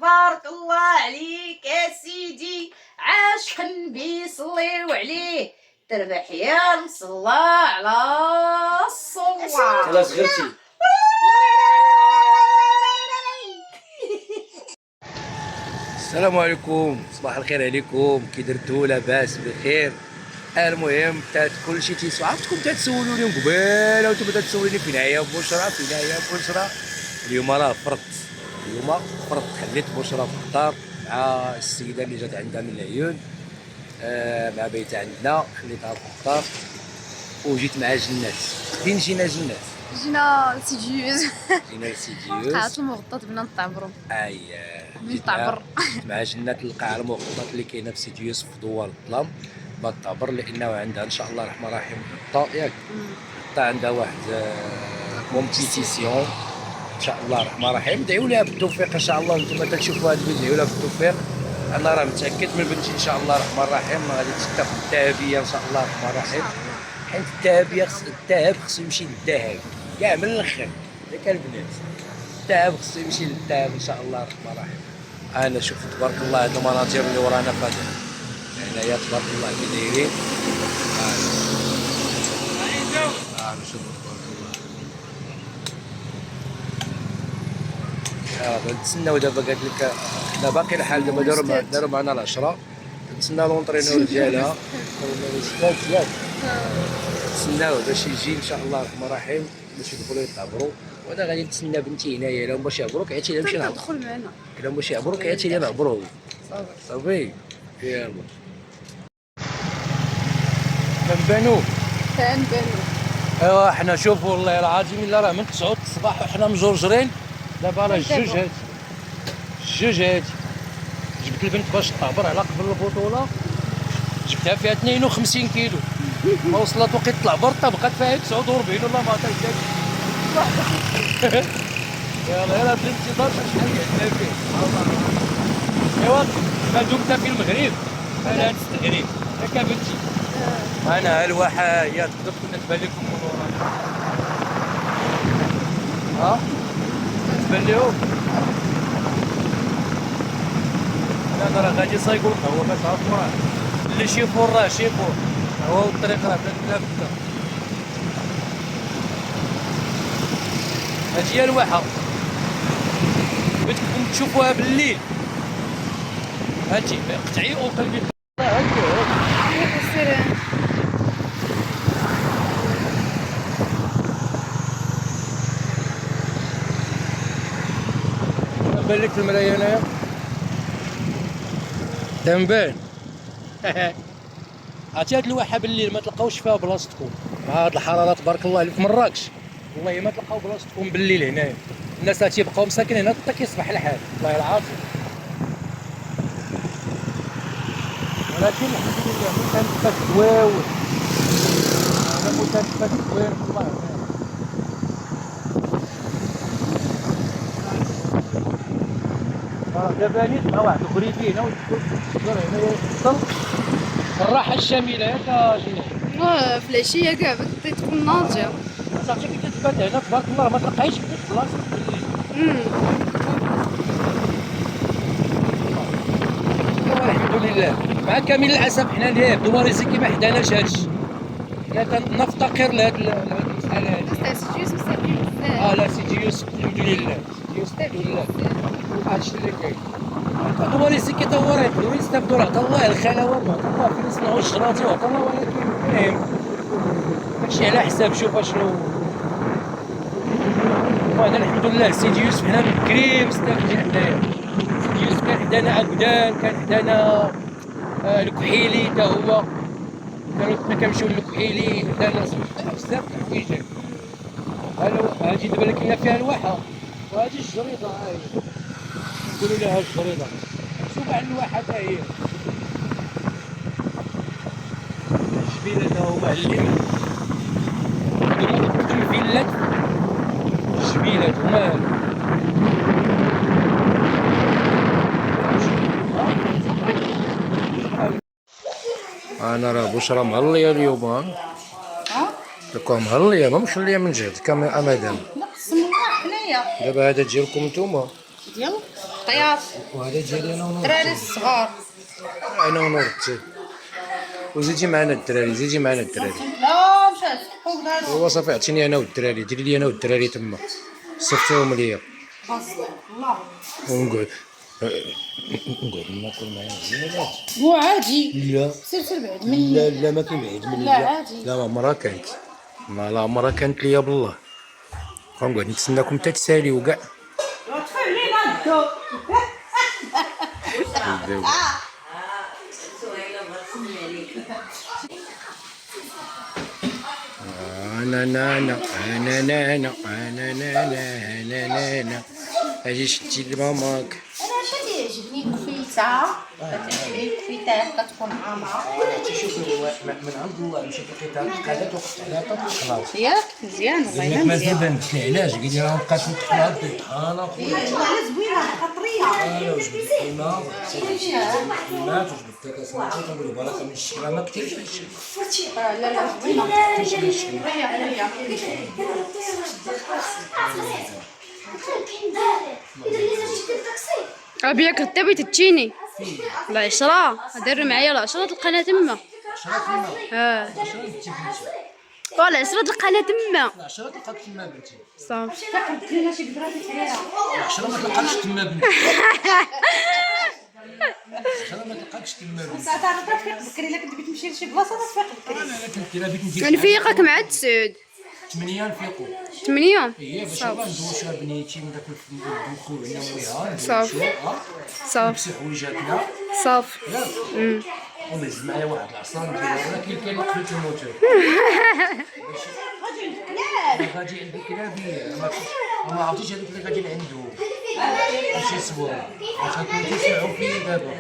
تبارك الله عليك يا سيدي، عاش النبي صليو عليه، تربح يا مصلى على الصواب. يلا صغرتي. السلام عليكم، صباح الخير عليكم، كي درتو؟ لاباس بخير؟ المهم كلشي تيسمع، عرفتكم تتسولوني من قبيله وانتم تتسولوني فين هي بشرى فين هي بشرى. اليوم راه فرط خليت بشرى في الدار مع السيده اللي جات عندها من العيون، مع بيتها عندنا، خليتها في الدار وجيت مع جنات. فين جينا جنات؟ جينا لسيديوز. جينا لسيديوز قاعة المغطاة بنا نطعبرو. جيت مع جنات القاعة المغطاة اللي كاينة في سيديوز في دوار الظلام بهاد الطعبر، لانه عندها ان شاء الله الرحمن الرحيم خطة، ياك خطة عندها واحد كومبيتيسيون ان شاء الله الرحمن الرحيم. دعيو لها بالتوفيق ان شاء الله، نتوما تشوفوا هاد الفيديو دعيو لها بالتوفيق. انا راه متاكد من بنتي ان شاء الله الرحمن الرحيم غادي تاخذ الذهبيه ان شاء الله الرحمن الرحيم، حيت الذهب خصو يمشي للذهب كاع من الاخر. ياك البنات الذهب خصو يمشي للذهب ان شاء الله الرحمن الرحيم. انا شوف تبارك الله هاد المناظر اللي ورانا فهاد هنايا تبارك الله كي دايرين. انا شوف تبارك الله. نتسناو دابا، قالت لك حنا باقي الحال دابا داروا معنا العشرة، نتسناو لونطرينور ديالها ياك نتسناو باش يجي ان شاء الله الرحمن الرحيم باش يدخلوا يتعبروا. وانا غادي نتسنى بنتي هنايا لهم باش يعبروا، كيعطي لهم شي نهار تدخل معنا لهم باش يعبروا، كيعطي لهم نعبروا صافي. يلا تنبانو. ايوا حنا شوفوا والله العظيم الا راه من 9 الصباح وحنا مجرجرين. دابا راه الجوج هادي جبت البنت باش تعبر على قبل البطوله، جبتها فيها 52 كيلو، ما وصلت وقت العبر بقات فيها 49 ولا ما عطيتش. يلا بالانتظار شحال قعدنا فيه. ايوا ما دمت في المغرب فلا تستغرب ياك بنتي. انا الواحة هي تقدر تبان لكم من ورانا، تبان لهم. انا راه غادي صايقوا القهوه باش تعرفوا، راه اللي شيفور راه شيفور، هو الطريق راه بلا بدا. هادي هي الواحة بغيتكم تشوفوها بالليل. هاتي قطعي وقلبي بان لك المرايه هنايا تنبان. عرفتي هاد الواحه بالليل ما تلقاوش فيها بلاصتكم مع هاد الحراره تبارك الله اللي في مراكش، والله ما تلقاو بلاصتكم بالليل هنايا. الناس تيبقاو مساكن هنا حتى كيصبح الحال، والله العظيم. ولكن الحمد لله متنفس زوين، انا متنفس زوين والله. دابا نيت مع واحد اخرين فينا وتدخل هنا يوصل الراحه الشامله ياك جينا. في العشيه كاع بدات تكون ناضجه. صافي كي تثبت هنا تبارك الله ما تلقايش في بلاصه بالليل. الحمد لله. مع كامل الاسف حنا اللي دواريزي كي ما حداناش هادشي، حنا كنفتقر لهاد المساله هادي. تاع سيديوز مساكين بزاف. لا سيديوس الحمد لله، سيديوس الحمد لله. هادشي اللي كاين. دواريزي كيطور يقدروا يستافدوا، عطا الله الخلوات وعطا الله فين يصنعوا الشراطي وعطا الله، ولكن المهم ماشي على حساب شوف اشنو. وانا الحمد لله سيديوس حنا بكري مستافدين حنايا. سيديوس كان حدانا عبدان، كان حدانا الكحيلي تا هو، كنا كنمشيو للكحيلي، حدانا بزاف د الحوايج. هادي دابا اللي كنا فيها الواحه، وهادي الجريده هاهي نقولوا لها الجريده. شوف على الواحه حتى هي الجبيله تا هو علمنا هادو الفيلات الجبيلات هما. انا راه بشرى مهليه اليوم، راكم مهليه ما مخليه من جهدك مدام. لا قسم الله حنايا دابا هذا ديالكم نتوما ديال طياب وهذا ديالي انا ونور الدراري الصغار. انا ونور التي. وزيدي معنا الدراري، زيدي معنا الدراري. لا مشات فوق دارو. هو صافي عطيني انا والدراري، ديري لي انا والدراري تما صيفطيهم ليا الله ونقعد ناكل معايا مزيانات. مو عادي. لا سير بعد مني. لا ما كاين بعيد مني. لا عادي. لا عمرها كانت، لا عمرها كانت ليا بالله. غنقعد نتسناكم حتى تساليو كاع. انا اجي شتي لماماك. انا اش اللي يعجبني كفيته، كتعجبني الكفيته كتكون عامره. شوفي من عند الله مشيت لقيتها قادت وقفت عليها طاب الخلاص. ياك مزيان والله قال لك ما بانت لي علاش؟ قال لي راه بقات الخلاص انا خويا زوينه خطريه. انا وجبت الحمار الحمات وجبت كاسماء كنقول له بركه من الشكرا ما كثيرش هادشي. لا زوينه. أبيك تبي تتشيني العشرة، دير معايا العشرة تلقانا تما. والعشرة تلقانا تما. العشرة تلقاك تما بنتي. صافي. العشرة ما تلقاكش تما بنتي. العشرة ما تلقاكش تما بنتي. ساعات انا تفيق بكري، الا كنت بغيت نمشي لشي بلاصه تفيق بكري. انا كنت الا بغيت ندير نفيقك مع التسعود 8 نفيقوا. 8. هي باش نبقى ندوشها بنيتي من داك الدخول هنا وياها صافي. صافي. نلبسو حويجاتنا صافي. ياك ونهز معايا واحد العصا نديرها، ولكن كاين اللي قبل الموتور غادي عند الكلابيه ما عرفتيش هذوك اللي غاديين عنده شي صبور واش غنكونوا تيسمعوا فيا دابا.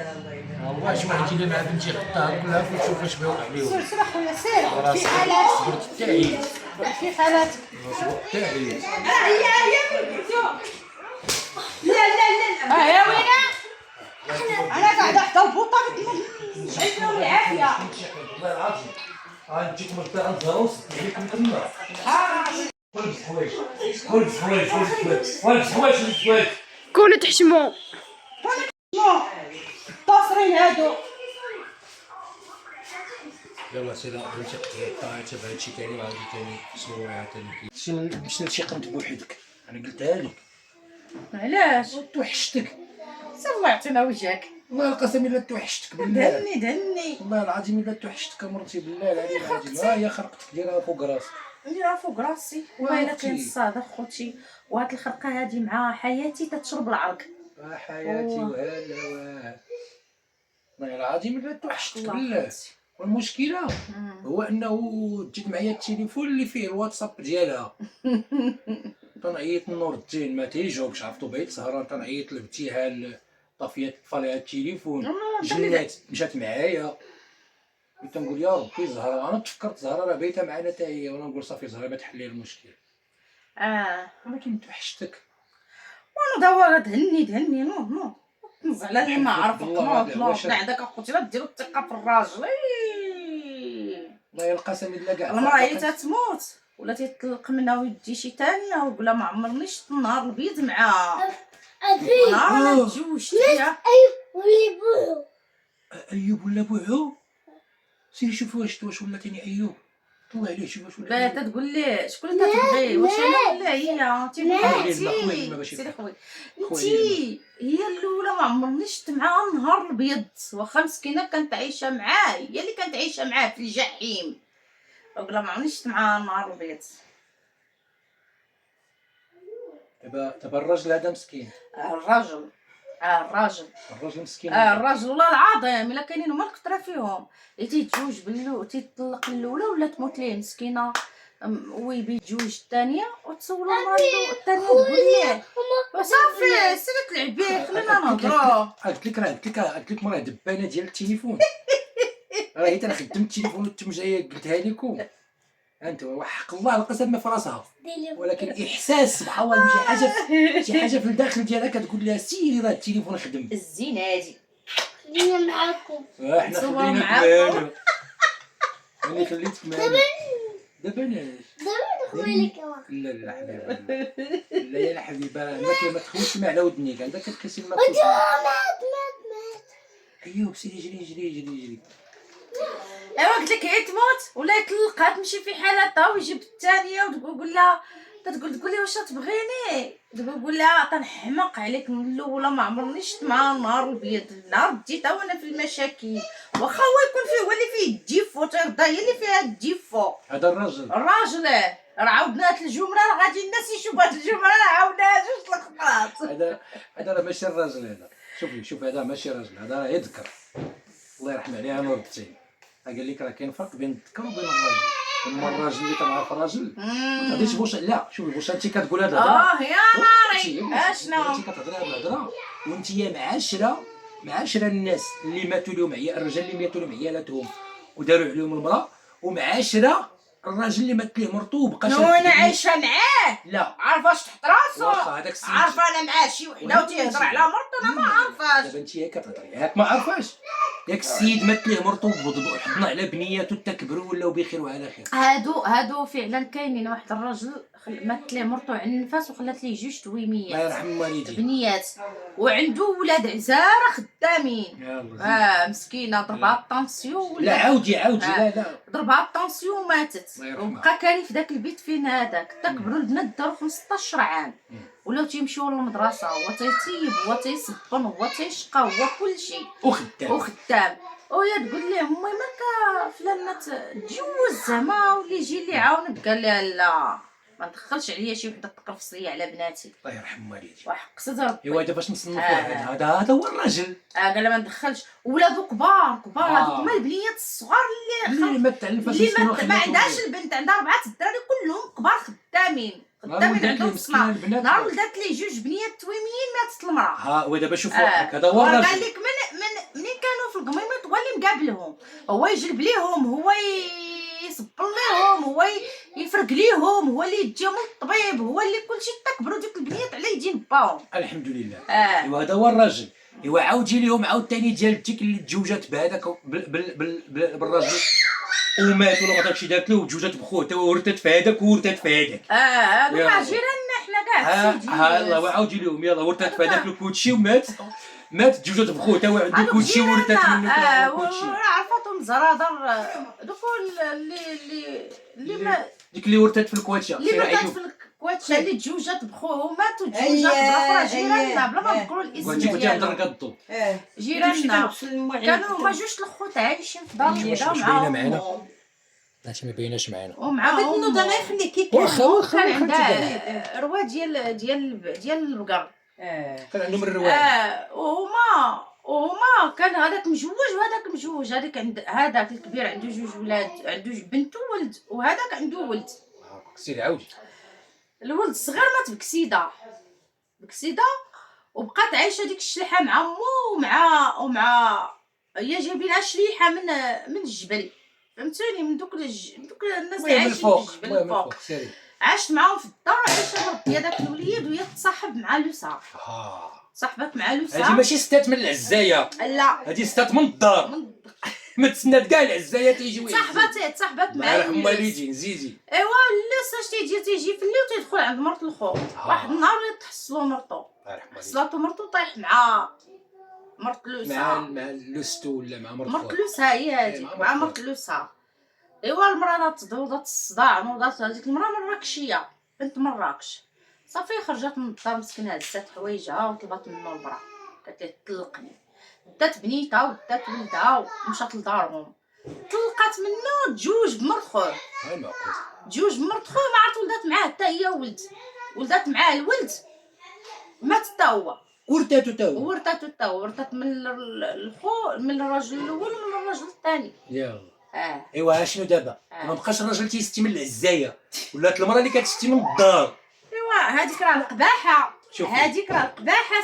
والله شي واحد يجي مع بنتي غطاها كلها ونشوف واش بغاو عليهم. سير خويا سير. في حالات صبرت حتى عييت. في حالات. صبرت حتى عييت. يا وينه؟ انا قاعده حتى البوطه عيشنا بالعافيه. والله العظيم غنجيك مرتاح الزروس عليكم تما. ولبس حوايج ولبس حوايج ولبس حوايج. كونوا تحشموا. الطاسرين هادو. يلا سير بنتي قطعي تبع هادشي ثاني وعاودي ثاني صوريها ثاني. باش نمشي قمت بوحدك انا قلتها لك. علاش؟ توحشتك سير الله يعطينا وجهك. والله القسم الا توحشتك بالله. دهني والله العظيم الا توحشتك مرتي بالله العلي العظيم. ها هي خرقتك ديرها فوق راسك. نديرها فوق راسي. والله كاين الصاد خوتي، وهاد الخرقه هادي مع حياتي تتشرب العرق. حياتي وهلا والله العظيم الا توحشتك الله بالله. خوتي. والمشكله هو انه جات معايا التليفون اللي فيه الواتساب ديالها. تنعيط لنور الدين ما تيجاوبش، عرفتو بعيد سهران تنعيط لابتهال طافيه طفالها التليفون جنات مشات معايا. كنت نقول يا ربي زهره، انا تفكرت زهره راه بايته معنا حتى هي، وانا نقول صافي زهره ما تحل لي المشكل. ولكن توحشتك. وانا دابا دهني نو على ما عرفك نوض عندك اخوتي لا ديروا الثقه في الراجل. والله القسم الا كاع المراه هي تتموت ولا تيطلق منها ويدي شي ثانيه ويقول ما عمرني شفت النهار البيض معاها. نهار انا تزوجت فيها. ايوب ولا بوعو سيري شوفي واش ولا تاني ايوب. طلع عليه شوف واش ولا. لا تتقول لي شكون اللي تتبغي، واش انا ولا هي؟ تيقول سيري خويا انتي هي الاولى ما عمرني شفت معاها النهار البيض، واخا مسكينه كانت عايشه معاه، هي اللي كانت عايشه معاه في الجحيم. وقال ما عمرني شفت معاها النهار البيض. دابا الراجل هذا مسكين. الراجل مسكين. الراجل والله العظيم الا كاينين هما الكثره فيهم اللي تيتزوج تيطلق الاولى ولا تموت ليه مسكينه، ويتزوج الثانيه وتسول مراتو الثانيه تقول ليه صافي سيري تلعبي خلينا نهضروا. قلت لك مراه دبانه ديال التليفون. راه هي انا خدمت التليفون وانتم جايه قلتها لكم انت وحق الله القسم ما في راسها، ولكن احساس سبحان الله شي حاجه في الداخل ديالها كتقول لها سيري راه التليفون خدم. الزين هادي خلينا معاكم. احنا خليناك معانا. انا خليتك معانا. دابا علاش؟ دابا خويلك كمان. لا لا حبيبي لا يا حبيبي عندك ما تخوش ما على ودنيك عندك كتكسي ما مات. ايوه سيدي جري ايوا قلت لك هي تموت ولا يطلقها تمشي في حالتها ويجيب الثانيه وتقول لها تقول لي واش تبغيني تقول لها تنحمق عليك من الاولى ما عمرني شفت معاه النهار الابيض النهار بديتها وانا في المشاكل واخا هو يكون فيه هو اللي فيه الديفو تيرضى هي اللي فيها الديفو هذا الراجل راه عاودنا هاد الجمله راه غادي الناس يشوفوا هاد الجمله راه عاودناها جوج لخبطات هذا راه ماشي الراجل هذا شوف هذا ماشي راجل هذا راه يذكر الله يرحم عليه انا ردتي قال لك راه كاين فرق بين الذكر وبين الراجل اما الراجل اللي كنعرف راجل ما تهضريش بوش لا شوفي واش انت كتقول هاد الهضره يا ناري اشنو انت كتهضري هاد الهضره وانت معاشره الناس اللي ماتوا لهم الرجال اللي ماتوا لهم عيالاتهم وداروا عليهم المراه ومعاشره الراجل اللي مات ليه مرتو وبقى وانا عايشه معاه لا عارفه واش تحت راسو واخا هذاك السيد عارفه انا مع شي وحده وتيهضر على مرته انا ما عارفاش دابا انت كتهضري ياك ما عارفاش ياك السيد مات ليه مرتو وحضنا على بنياتو تكبروا ولاو بخير وعلى خير هادو فعلا كاينين واحد الراجل مات ليه مرتو على النفاس وخلات ليه جوج تويميات الله يرحم والديك بنيات وعنده ولاد عزاره خدامين يلاه مسكينه ضربها الطونسيون لا عاودي لا ضربها الطونسيون وماتت الله يرحمها. وبقى كاري في داك البيت فين هذاك كبروا البنات داروا 15 عام ولاو تيمشيو للمدرسه هو تيطيب هو تيصبن هو تيشقى هو كلشي وخدام وهي تقول ليه امي ما فلانه تجوز زعما واللي يجي اللي يعاونك قال لها لا ما ندخلش عليا شي وحده تقرفص ليا على بناتي الله يرحم والديك وحق صدر ايوا دابا باش نصنفوا هذا هو الراجل قال ما ندخلش ولادو كبار هذوك هما البنيات الصغار اللي ما تعلفاش اللي ما عندهاش البنت عندها 4 الدراري كلهم كبار خدامين عندهم صنع نهار ولدات لي جوج بنيات تويميين ماتت المراه ودابا شوفوا هذا هو الراجل قال لك منين كانوا في القميمات هو اللي مقابلهم هو يجلب ليهم هو يصبر ليهم هو يفرق ليهم هو اللي يجيهم للطبيب هو اللي كلشي تكبروا ديك البنيات على يدين باهم الحمد لله ايوا هذا هو الراجل ايوا عاودي ليهم عاوتاني ديالتك اللي تزوجات بهذاك بالراجل ومات ولا ما داكشي دارت له وتزوجات بخوته وورثت في هذاك وورثت في هذاك هادو مع جيراننا حنا كاع سيدي الله وعاودي لهم يلا ورثت في هذاك الكوتشي مات تزوجات بخوته وعنده كلشي ورثت منه كلشي عرفتهم زرادر دوك اللي ما ديك اللي ورثت في الكواتشه اللي ورثت في الكواتشه اللي تزوجات بخوه ومات وتزوجات باخرى جيراننا بلا ما نذكروا الاسم ديالهم جيراننا كانوا هما جوج الخوت عايشين في دار وحده معاهم علاش ما بيناش معانا ومع بغيت نوض انا يخليك واخا كان عندها روا ديال البقر كان عندهم الروايه وهما كان هذاك مجوج هذاك عند هذاك الكبير عنده جوج ولاد عنده بنت وولد وهذاك عنده ولد سيري عاودي الولد الصغير مات بكسيده وبقات عايشه ديك الشليحه مع مو ومع هي جايبينها شليحه من الجبل فهمتوني من دوك الناس اللي عايشين في الجبل الفوق عاشت معاهم في الدار عايشه مربيه داك الوليد وهي تصاحب مع لوسا صاحبت مع لوسا هادي ماشي ستات من العزايه لا هادي ستات من الدار ما تسنات كاع العزايه تيجيو تصاحبت مع هما اللي يجي زيدي ايوا لوسا تيجي في الليل وتيدخل عند مرت الخو واحد النهار تحصلوا مرتو حصلاتو مرتو طايح مع مرت لوسا مع لوستو ولا مع مرت لوسا هي هادي مع مرت لوسا ايوا المراه نوضات الصداع نوضات هذيك المراه مراكشيه بنت مراكش صافي خرجت من الدار مسكينه هزات حوايجها وطلبات منه البرا قالت ليه طلقني دات بنيتها ودات ولدها ومشات لدارهم طلقات منه تجوج بمرت خوه تجوج بمرت خوه ما عرفت ولدات معاه حتى هي ولدات معاه الولد مات حتى هو ورثته ورثت من الخو من الراجل الاول ومن الراجل الثاني يلا ايوا شنو دابا ما بقاش الراجل تيستي من العزايه ولات المراه اللي كتستي من الدار ايوا هذيك راه القباحه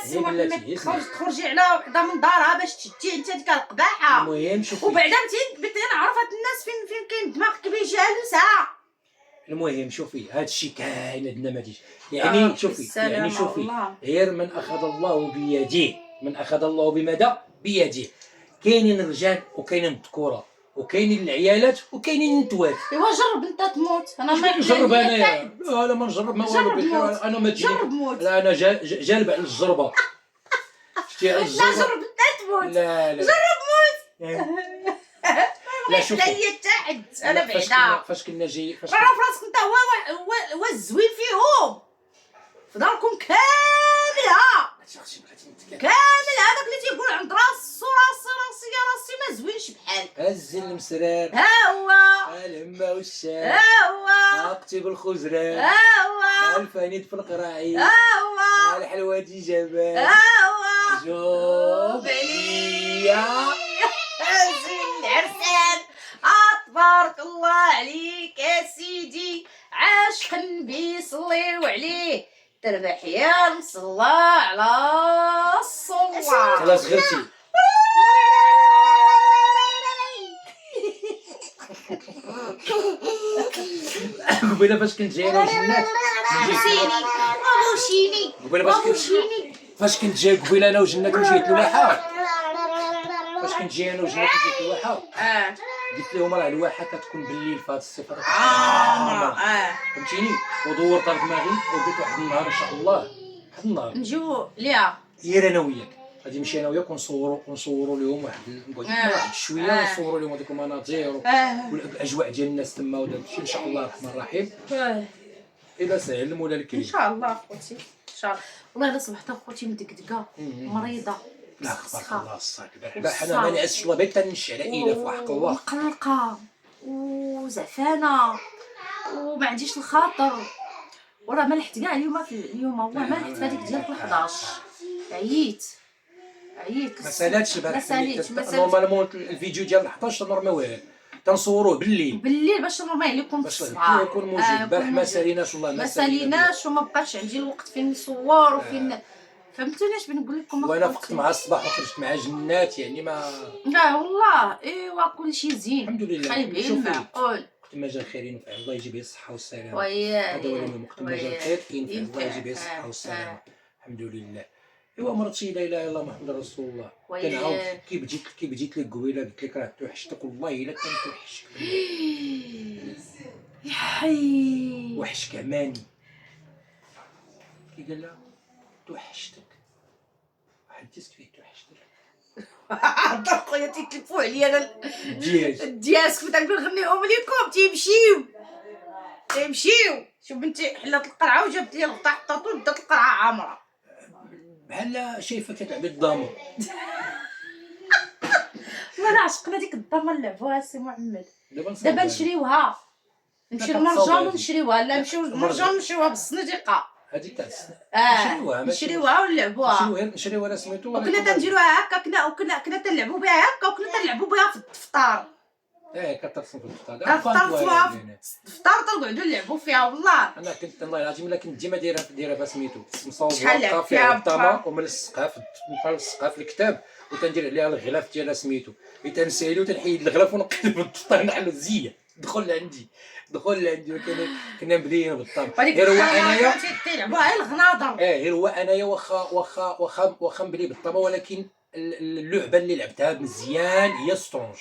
السي محمد تخرجي على وحده من دارها باش تجي انت هذيك القباحه المهم شوفي وبعدا بنتي عرفت الناس فين كاين الدماغ كيفاش جالسه المهم شوفي هذا الشيء كاين عندنا ما جيش يعني شوفي غير من اخذ الله بيده من اخذ الله بماذا بيده كاينين الرجال وكاينين الذكوره وكاينين العيالات وكاينين النتوات. ايوا جرب انت تموت، انا ما نجرب يقلقني انايا؟ لا ما نجرب ما والو جرب بخير. موت. انا ما تجيني. جرب موت. لا انا جالب على الجربه. شتي على لا الجربه. جرب انت تموت. لا لا جرب موت. لا شوف لا تحت انا بعدا. فاش كنا جاي راه فراسك انت هو الزوين فيهم في داركم كاملها داك اللي تيقول عند راسو راسي يا راسي ما زوينش بحال هز المسرار ها هو الهمه والشام ها هو اكتب الخزران ها هو الفانيد في القراعي ها هو الحلوه دي جبال ها هو جوب عليا زين العرسان تبارك الله عليك يا سيدي عاش النبي صليو عليه تربح يا مصلى على الصلاة خلاص غيرتي. قبيله فاش كنت جاي انا وجنات بوشيني قبيله فاش كنت جاي قبيله انا وجنات وجيت لواحه فاش كنت جاي انا وجنات وجيت لواحه قلت لهم راه الواحه كتكون بالليل في هذا الصفر فهمتيني ودورت على دماغي وقلت واحد النهار ان شاء الله واحد النهار نجيو ليها غير انا وياك غادي نمشي انا وياك ونصوروا لهم واحد شويه ونصوروا لهم هذوك المناظر والاجواء ديال الناس تما وداك الشيء ان شاء الله الرحمن الرحيم. الا سهل المولى الكريم ان شاء الله اخوتي ان شاء الله. والله الا صبحت اخوتي مدقدقه مريضه لا خبارك الله الصاك البارح حنا ما نعسش والله بغيت نمشي على ايده في وحق الله مقلقه وزعفانه وما عنديش الخاطر وراه ما لحت كاع اليوم والله ما لحت في هذيك ديال 11 عييت ما سالاتش البارح ما ساليتش نورمالمون الفيديو ديال 11 نورمال تنصوروه بالليل باش نورمال لكم باش يكون موجود. البارح ما ساليناش والله ما ساليناش وما بقاش عندي الوقت فين نصور وفين فهمتوني اش بنقول لكم وانا فقت مع الصباح وخرجت مع جنات يعني ما لا والله ايوا كلشي زين الحمد لله خايبين معقول وقت ما جا الخير ينفع الله يجيب به الصحه والسلامه وياه هذا هو المهم وقت ما جا الخير ينفع الله يجيب به الصحه والسلامه الحمد لله. ايوا مرتي لا اله الا الله محمد رسول الله كنعاود كي بديت لك قبيله قلت لك راه توحشتك والله الا كنت توحشك يا حي وحشك عماني كي قال لها توحشتك حدثت فيه توحشتك هضر خويا تيتلفوا عليا انا الدياس كنت نقول نغنيهم لكم تيمشيو شوف بنتي حلات القرعه وجابت لي الغطا حطاتو ودات القرعه عامره بحال شايفه كتلعب الضامه والله عشقنا ديك الضامه نلعبوها سي محمد دابا نشريوها نمشي لا للمرجان كتصاوب ونشريوها لا نمشيو للمرجان ونشريوها بالصنديقه هذيك تاع نشريوها ونلعبوها نشريوها سميتو وكنا تنديروها هكا كنا تنلعبوا بها هكا وكنا تنلعبوا بها في الفطار كترسم في الفطار الفطار في الفطار تنقعدوا نلعبوا فيها والله انا كنت الله العظيم الا كنت ديما دايرها فيها سميتو شحال لعبت مصوبه فيها الطما وملصقها في الكتاب وتندير عليها الغلاف ديالها سميتو تنسالي وتنحيد الغلاف ونقلب الطين نحلو الزيه دخل عندي كنا مبليين بالطبع غير هو انايا تيلعبوا غير الغناضر غير هو انايا واخا مبلي بالطبع ولكن اللعبه اللي لعبتها مزيان هي السطرونج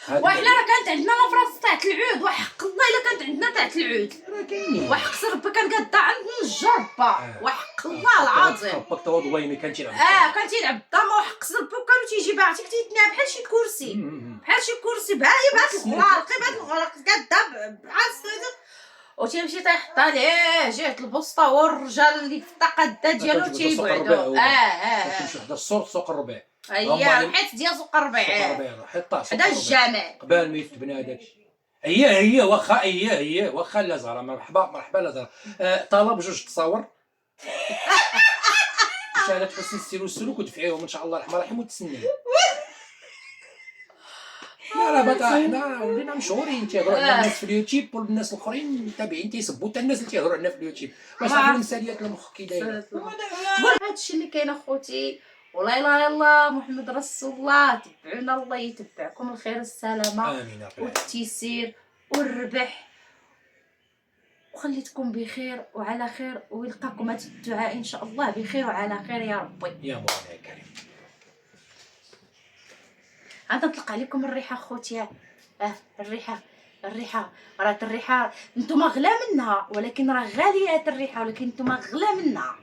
وحنا راه كانت عندنا لافراس تاعت العود وحق الله الا كانت عندنا تاعت العود راه كاينين وحق ربي كان قادا عند الجربه وحق الله العظيم باك تواضويني كان تيلعب كان تيلعب الضامه وحق ربي وكانوا تيجي عرفتي تيتنيها بحال شي كرسي بحال الغراق بهاد الغراق قادا بحال الصيدق وتيمشي تيحطها ليه جهه البسطه والرجال اللي في الطاقه ديالو تيبعدوا كيمشي حدا السوق سوق الربيع هي الحيط ديال سوق الربيع حدا الجامع قبل ما يتبنى هذاك الشيء هي واخا لا زهره مرحبا لا زهره طلب جوج تصاور شهاده حسن السير والسلوك ودفعيهم ان شاء الله الرحمن الرحيم وتسنى لا بقى حنا ولينا مشهورين تيهضروا على الناس في اليوتيوب والناس الاخرين المتابعين تيسبوا حتى الناس اللي تيهضروا علينا في اليوتيوب باش عارفين المثاليات المخ كي داير هادشي اللي كاين اخوتي ولا اله الا الله محمد رسول الله تبعونا الله يتبعكم الخير والسلامه امين والتيسير والربح وخليتكم بخير وعلى خير ويلقاكم هاد الدعاء ان شاء الله بخير وعلى خير يا ربي يا مولانا الكريم عاد نطلق عليكم الريحه خوتي الريحه راه الريحه نتوما غلا منها، ولكن راه غاليه هاد الريحه، ولكن نتوما غلا منها.